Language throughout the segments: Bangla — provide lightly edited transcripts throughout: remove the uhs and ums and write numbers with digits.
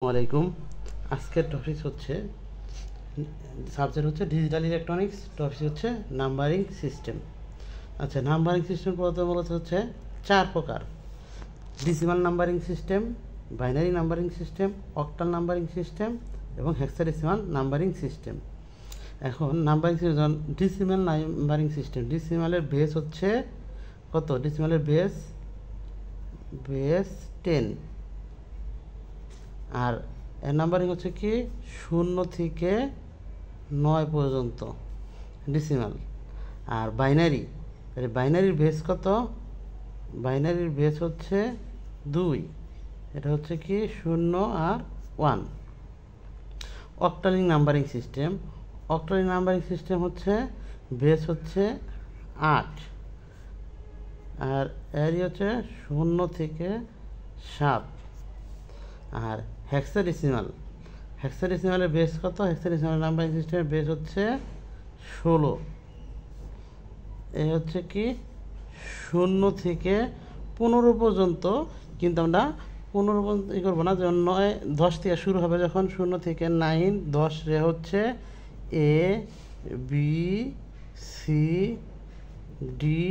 আসসালামাইকুম। আজকের টপিক হচ্ছে সাবজেক্ট হচ্ছে ডিজিটাল ইলেকট্রনিক্স, টপিক হচ্ছে নাম্বারিং সিস্টেম। আচ্ছা, নাম্বারিং সিস্টেম মূলত হচ্ছে চার প্রকার: decimal numbering system, binary numbering system, octal numbering system এবং হেক্সাডেসিমাল নাম্বারিং সিস্টেম। এখন numbering system, decimal numbering system, ডিসিমালের বেস হচ্ছে কত? ডিসিমালের বেস 10, আর এর নাম্বারিং হচ্ছে কি 0 থেকে 9 পর্যন্ত ডিসিমাল। আর বাইনারি, বাইনারির বেস কত? বাইনারির বেস হচ্ছে 2, এটা হচ্ছে কি 0 আর 1। অক্টালিং নাম্বারিং সিস্টেম, অক্টালিং নাম্বারিং সিস্টেম হচ্ছে বেস হচ্ছে 8, আর এরই হচ্ছে 0 থেকে 7। আর হেক্সাডেসিমাল, হেক্সাডেসিমালের বেস কত? হেক্সাডেসিমাল নাম্বারিং সিস্টেমের বেস হচ্ছে 16। এ হচ্ছে কি 0 থেকে 15 পর্যন্ত, কিন্তু আমরা 15 পর্যন্ত ই করবো না, যখন 10 থেকে শুরু হবে, যখন 0 থেকে 9, 10 রে হচ্ছে এ, বি, সি, ডি,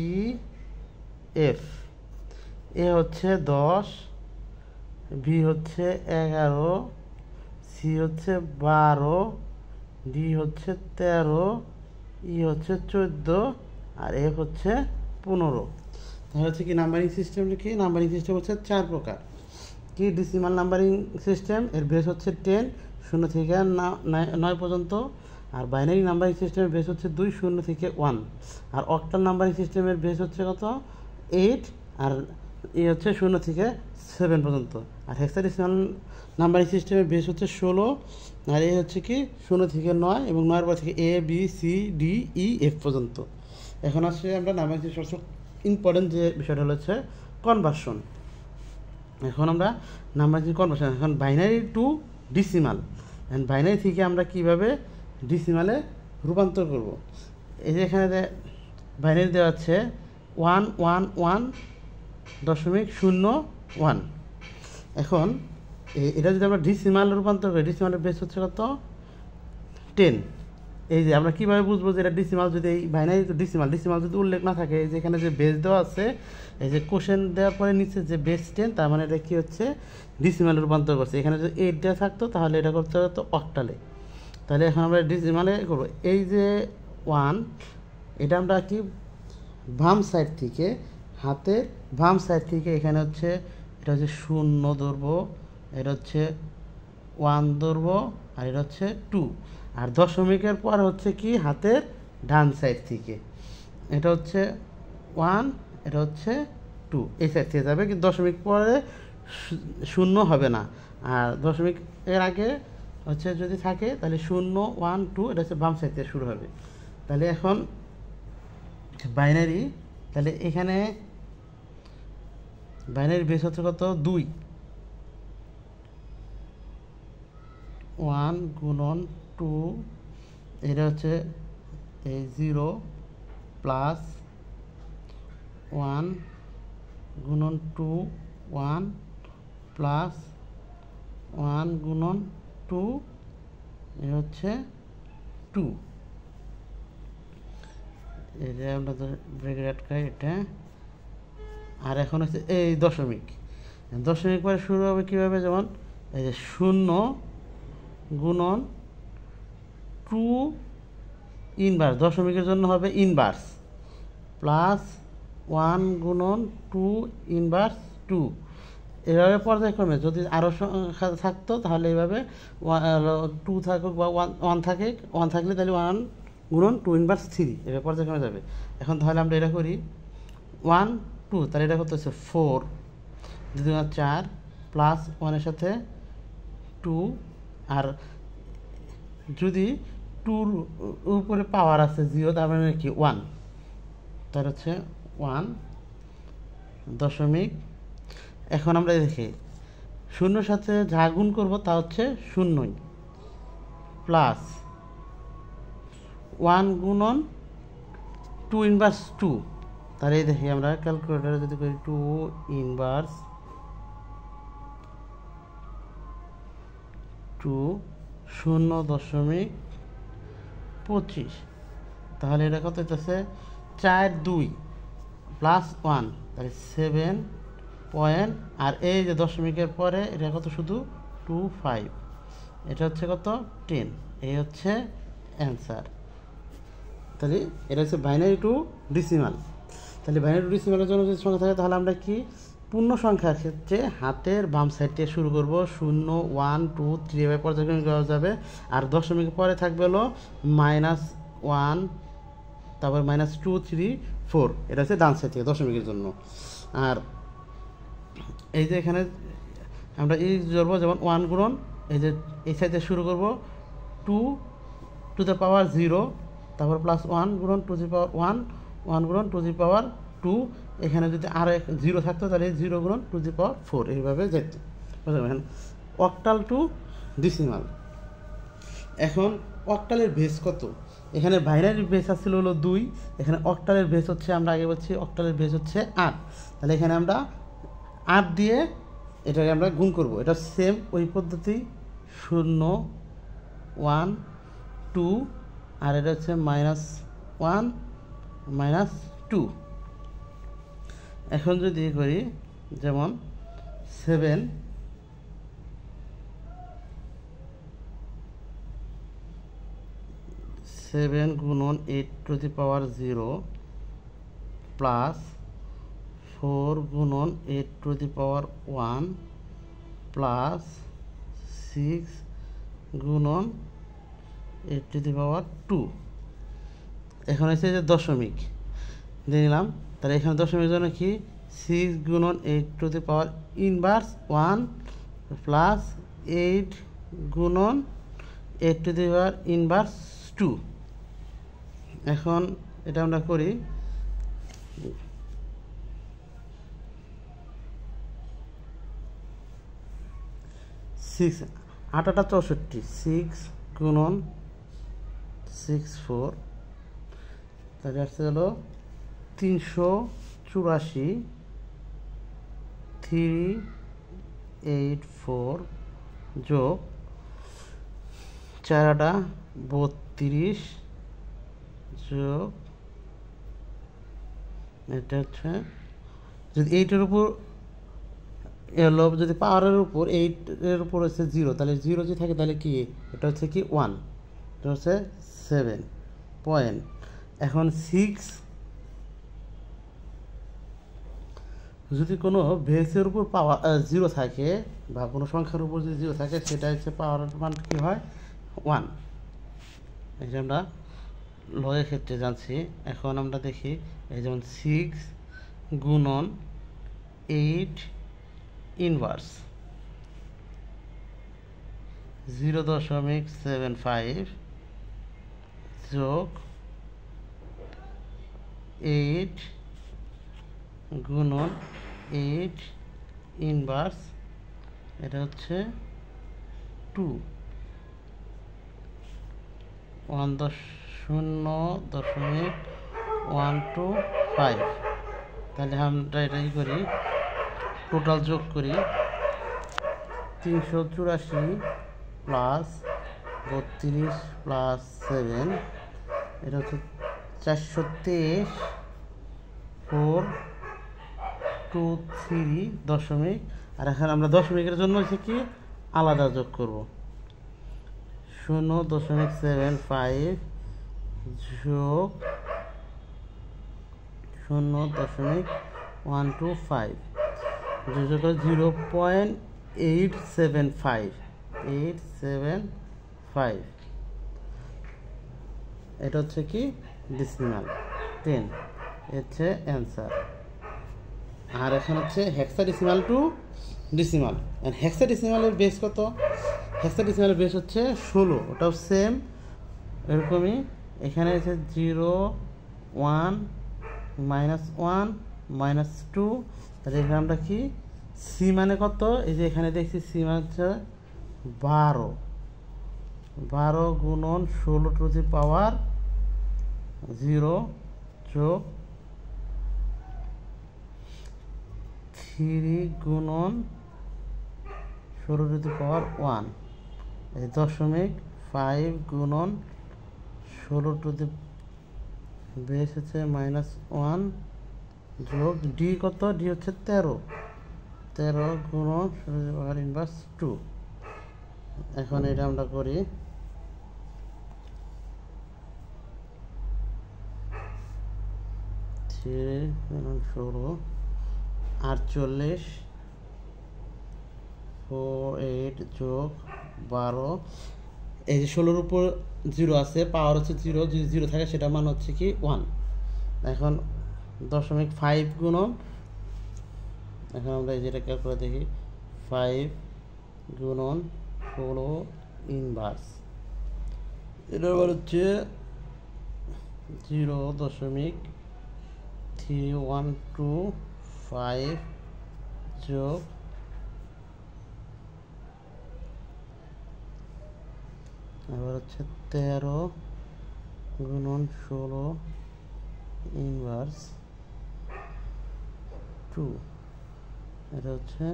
ই, এফ। এ হচ্ছে 10, বি হচ্ছে 11, সি হচ্ছে 12, ডি হচ্ছে 13, ই হচ্ছে 14, আর এফ হচ্ছে 15। তাহলে হচ্ছে কি নাম্বারিং সিস্টেম কি? নাম্বারিং সিস্টেম হচ্ছে 4 প্রকার। কি? ডিসিমাল নাম্বারিং সিস্টেম, এর বেস হচ্ছে 10, 0 থেকে 9 পর্যন্ত। আর বাইনারি নাম্বারিং সিস্টেমের বেস হচ্ছে 2, 0 থেকে 1। আর অক্টাল নাম্বারিং সিস্টেমের বেস হচ্ছে কত? 8, আর এ হচ্ছে 0 থেকে 7 পর্যন্ত। আর হেক্সাডেসিমাল নাম্বারিং সিস্টেমের বেস হচ্ছে 16, আর এ হচ্ছে কি 0 থেকে 9 এবং 9 পর থেকে এ, বি, সি, ডি, ই, এফ পর্যন্ত। এখন আসছে আমরা নাম্বারিং সিস্টেম সবচেয়ে ইম্পর্টেন্ট যে বিষয়টা হচ্ছে কনভার্সন। এখন আমরা নাম্বারিং কনভার্সন, এখন বাইনারি টু ডিসিমাল, বাইনারি থেকে আমরা কিভাবে ডিসিমালে রূপান্তর করব। এই যে এখানে বাইনারি দেওয়া আছে 111.01। এখন এটা যদি আমরা ডিসিমাল রূপান্তর করি, ডিসিমালের বেস হচ্ছে কত? 10। এই যে আমরা কীভাবে বুঝবো যে এটা ডিসিমাল? যদি এই বাইনারি তো ডিসিমাল, ডিসিমাল যদি উল্লেখ না থাকে, এই যে এখানে যে বেস দেওয়া আছে, এই যে কোশ্চেন দেওয়ার পরে নিচে যে বেস 10, তার মানে এটা কী হচ্ছে? ডিসিমালে রূপান্তর করছে। এখানে যদি 8 দেওয়া থাকতো, তাহলে এটা করতে হতো অক্টালে। তাহলে এখন আমরা ডিসিমালে করবো। এই যে 1, এটা আমরা কি বাম সাইড থেকে, হাতের বাম সাইড থেকে এখানে হচ্ছে এটা হচ্ছে 0 ধরবো, এটা হচ্ছে 1 ধরবো, আর এটা হচ্ছে 2। আর দশমিকের পর হচ্ছে কি হাতের ডান সাইড থেকে এটা হচ্ছে 1, এটা হচ্ছে 2, এই সাইড থেকে যাবে, কিন্তু দশমিক পরে 0 হবে না। আর দশমিক এর আগে হচ্ছে যদি থাকে, তাহলে 0, 1, 2, এটা হচ্ছে বাম সাইড থেকে শুরু হবে। তাহলে এখন বাইনারি, তাহলে এখানে বাইনারি বেস হচ্ছে কত? 2। 1 গুণন 2, এটা হচ্ছে এই 0 প্লাস 1 গুণন 2, 1 প্লাস 1 গুণন 2, এ হচ্ছে 2। এই যে আমরা ব্রেকেট আটকাই এটা। আর এখন হচ্ছে এই দশমিক, দশমিক পরে শুরু হবে কীভাবে? যেমন এই যে 0 গুণন 2 ইনভার্স, দশমিকের জন্য হবে ইনভার্স, প্লাস 1 গুণন 2 ইনভার্স 2। এভাবে পর্যায়ক্রমে যদি আরও সংখ্যা থাকতো, তাহলে এইভাবে 2 থাকুক বা 1 থাকে, 1 থাকলে তাহলে 1 গুণন 2 ইনভার্স 3, এভাবে পর্যায়ক্রমে যাবে। এখন তাহলে আমরা এটা করি 1, 2, তাহলে এটা করতে হচ্ছে 4, 2 4, প্লাস 1-এর সাথে 2, আর যদি 2-র উপরে পাওয়ার আছে 0, তার মানে কি 1, তার হচ্ছে 1 দশমিক। এখন আমরা দেখি 0-র সাথে যা গুণ করবো তা হচ্ছে 0, প্লাস 1 গুণন 2 ইনভার্স 2, তাহলে দেখি আমরা ক্যালকুলেটারে যদি করি 2 ইনভার্স টু 0.25, তাহলে এটা কত হইতেছে 4.2 প্লাস 1, তাহলে 7 পয়েন্ট, আর এই যে দশমিকের পরে এটা কত শুধু 25, এটা হচ্ছে কত 10, এই হচ্ছে অ্যান্সার। তাহলে এটা হচ্ছে বাইনারি টু ডিসিমাল। তাহলে বাইনারি টু ডিসিমালের জন্য যদি সংখ্যা থাকে তাহলে আমরা কি পূর্ণ সংখ্যার ক্ষেত্রে হাতের বাম সাইড থেকে শুরু করব, 0, 1, 2, 3 এভাবে পর্যায়ক্রমে করা যাবে। আর দশমিকের পরে থাকবে হলো -1, তারপর -2, 3, 4, এটা হচ্ছে ডান সাইড থেকে দশমিকের জন্য। আর এই যে এখানে আমরা এই ধরবো, যেমন 1 গুণন, এই যে এই সাইড থেকে শুরু করব 2 টু দ্য পাওয়ার 0, তারপর প্লাস 1 গুণন 2 টু দি পাওয়ার 1, 1 গুণন 2 টু দি পাওয়ার 2, এখানে যদি আরও 0 থাকতো তাহলে 0 গুণন 2 টু দি পাওয়ার 4, এইভাবে যেত। বুঝলেন? Octal two decimal. এখন অক্টালের বেস কত? এখানে বাইনারির বেস আসছিল হলো 2, এখানে অক্টালের বেস হচ্ছে, আমরা আগে বলছি অক্টালের বেস হচ্ছে 8, তাহলে এখানে আমরা 8 দিয়ে এটাকে আমরা গুণ করব। এটা সেম ওই পদ্ধতি, 0, 1, 2, আর এটা হচ্ছে -1, -2। এখন যদি করি, যেমন 7 গুণন 8 টু দি পাওয়ার 0 প্লাস 4 গুণন 8 টু দি পাওয়ার 1 প্লাস 6 গুণন 8 টু দি পাওয়ার 2। এখন হচ্ছে যে দশমিক দিয়ে নিলাম, তাহলে এখানে দশমিকের জন্য কি 6 গুণন 8 to the power inverse 1 plus 8 গুণন 8 টু দি পাওয়ার ইনভার্স 2। এখন এটা আমরা করি, 6 8 8 64, 6 গুণন 6 4, তাহলে আসছে হলো 384, 384 যোগ 4 8 32 যোগ, এটা হচ্ছে যদি 8-এর উপর এলো, যদি পাওয়ারের উপর 8-এর উপর হচ্ছে 0, তাহলে 0 যদি থাকে তাহলে কি এটা হচ্ছে কি 1, এটা হচ্ছে 7 পয়েন্ট। এখন 6 যদি কোনো বেসের উপর পাওয়ার 0 থাকে বা কোনো সংখ্যার উপর যদি 0 থাকে, সেটা হচ্ছে পাওয়ারের মান কী হয় 1। এই যে আমরা লগের ক্ষেত্রে জানছি। এখন আমরা দেখি, এই যেমন 6 গুণন 8 ইনভার্স 0.75 যোগ 8 গুণন 8 ইনভার্স, এটা হচ্ছে 2, 0.125। তাহলে আমরা এটাই করি, টোটাল যোগ করি, 384 প্লাস 32 প্লাস 7, এটা হচ্ছে 423, 423 দশমিক। আর এখন আমরা দশমিকের জন্য হচ্ছে কি আলাদা যোগ করব, 0.75 যোগ 0.125 যোগ 0.875, এটা হচ্ছে কি ডিসিমাল 10, হচ্ছে অ্যান্সার। আর এখন হচ্ছে হেক্সাডেসিমাল টু ডিসিমাল। হেক্সাডেসিমালের বেস কত? হেক্সাডেসিমালের বেস হচ্ছে 16, ওটাও সেম এরকমই। এখানে হচ্ছে 0, 1, -1, -2, তাহলে এখানে আমরা কি সি মানে কত? এই যে এখানে দেখছি সি মানে হচ্ছে 12 গুণন 16 টু দি পাওয়ার 0 যোগ 3 গুণন 16 টু দি পাওয়ার 1, এই 0.5 গুণন 16 টু দি বেস হচ্ছে -1 যোগ ডি কত, ডি হচ্ছে 13 গুণন আর ইনভার্স 2। এখন এটা আমরা করি, গুণন 16 48 48 যোগ 12, এই যে 16-র উপর 0 আছে, পাওয়ার হচ্ছে 0, যদি 0 থাকে সেটা মান হচ্ছে কি 1। এখন 0.5 গুণন, এখন আমরা এই যেটা করে দেখি 5 গুণন 16 ইনভার্স, এটার আবার হচ্ছে 0.3125 যোগ আবার হচ্ছে 13 গুণন 16 ইনভার্স 2, এটা হচ্ছে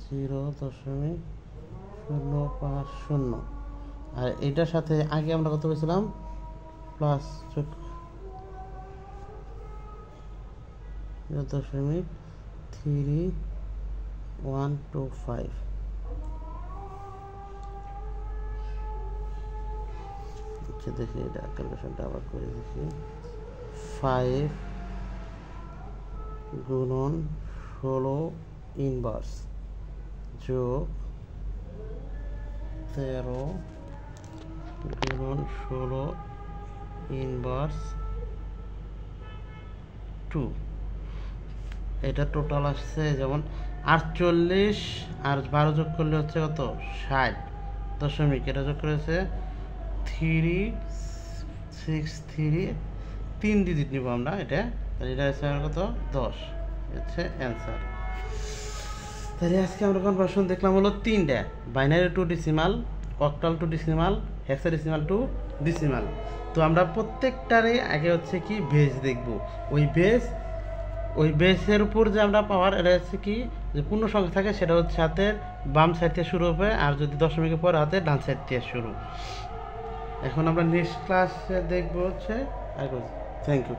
0.050। আর এটার সাথে আগে আমরা কত পেয়েছিলাম, প্লাস 0.3125। আচ্ছা দেখি এটা ক্যালকুলেশনটা আবার করে দেখি, 5 গুণন 16 ইনভার্স যোগ 13 গুণন 16 ইনভার্স 2, এটা টোটাল আসছে যেমন 48 আর 12 যোগ করলে হচ্ছে কত 60 দশমিক, এটা যোগ করেছে 363, 3 ডিজিট নিব আমরা এটা, তাহলে এটা হচ্ছে কত 10, হচ্ছে অ্যান্সার। তাহলে আজকে আমরা কনভার্সন দেখলাম হলো 3টা, binary two decimal, octal two decimal, hexadecimal two decimal. তো আমরা প্রত্যেকটারই আগে হচ্ছে কি বেস দেখব, ওই বেসের উপর যে আমরা পাওয়ার, এটা হচ্ছে কি যে পূর্ণ সংখ্যা থাকে সেটা হচ্ছে হাতের বাম সাইড থেকে শুরু হবে, আর যদি দশমিকের পর হাতের ডান সাইড থেকে শুরু। এখন আমরা নেক্সট ক্লাসে দেখবো হচ্ছে, থ্যাংক ইউ।